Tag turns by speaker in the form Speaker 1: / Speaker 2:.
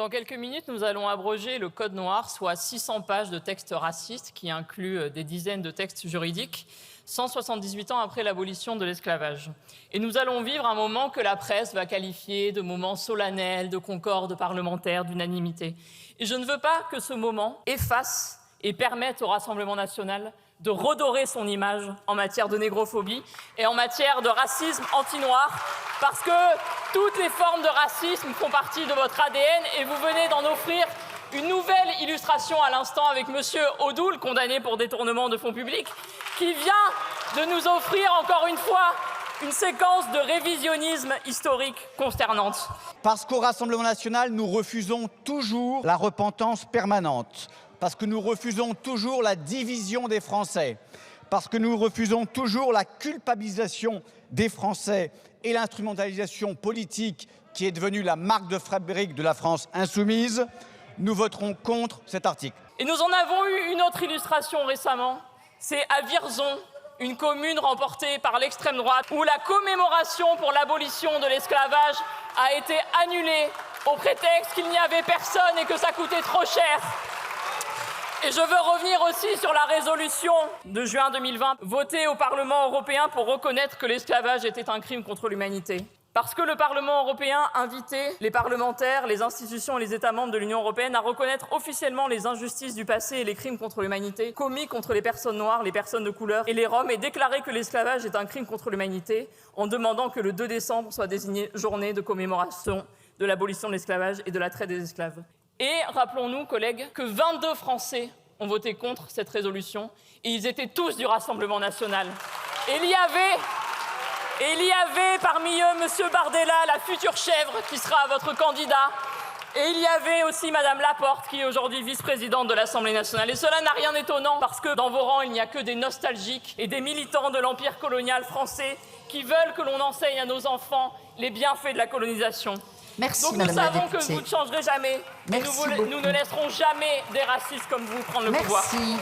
Speaker 1: Dans quelques minutes, nous allons abroger le Code noir, soit 600 pages de textes racistes qui incluent des dizaines de textes juridiques, 178 ans après l'abolition de l'esclavage. Et nous allons vivre un moment que la presse va qualifier de moment solennel, de concorde parlementaire, d'unanimité. Et je ne veux pas que ce moment efface et permette au Rassemblement national de redorer son image en matière de négrophobie et en matière de racisme anti-noir, parce que toutes les formes de racisme font partie de votre ADN et vous venez d'en offrir une nouvelle illustration à l'instant avec monsieur Odoul, condamné pour détournement de fonds publics, qui vient de nous offrir encore une fois une séquence de révisionnisme historique consternante.
Speaker 2: Parce qu'au Rassemblement national, nous refusons toujours la repentance permanente. Parce que nous refusons toujours la division des Français, parce que nous refusons toujours la culpabilisation des Français et l'instrumentalisation politique qui est devenue la marque de fabrique de la France insoumise, nous voterons contre cet article.
Speaker 1: Et nous en avons eu une autre illustration récemment, c'est à Vierzon, une commune remportée par l'extrême droite, où la commémoration pour l'abolition de l'esclavage a été annulée au prétexte qu'il n'y avait personne et que ça coûtait trop cher. Et je veux revenir aussi sur la résolution de juin 2020, votée au Parlement européen pour reconnaître que l'esclavage était un crime contre l'humanité. Parce que le Parlement européen invitait les parlementaires, les institutions et les États membres de l'Union européenne à reconnaître officiellement les injustices du passé et les crimes contre l'humanité commis contre les personnes noires, les personnes de couleur et les Roms, et déclarer que l'esclavage est un crime contre l'humanité en demandant que le 2 décembre soit désigné journée de commémoration de l'abolition de l'esclavage et de la traite des esclaves. Et rappelons-nous, collègues, que 22 Français ont voté contre cette résolution et ils étaient tous du Rassemblement national. Et il y avait parmi eux M. Bardella, la future chèvre qui sera votre candidat. Et il y avait aussi Mme Laporte, qui est aujourd'hui vice-présidente de l'Assemblée nationale. Et cela n'a rien d'étonnant, parce que dans vos rangs, il n'y a que des nostalgiques et des militants de l'empire colonial français qui veulent que l'on enseigne à nos enfants les bienfaits de la colonisation.
Speaker 3: Merci,
Speaker 1: donc nous
Speaker 3: Madame la
Speaker 1: savons
Speaker 3: députée.
Speaker 1: que vous ne changerez jamais.
Speaker 3: Merci
Speaker 1: Et nous ne laisserons jamais des racistes comme vous prendre le pouvoir.
Speaker 3: Merci.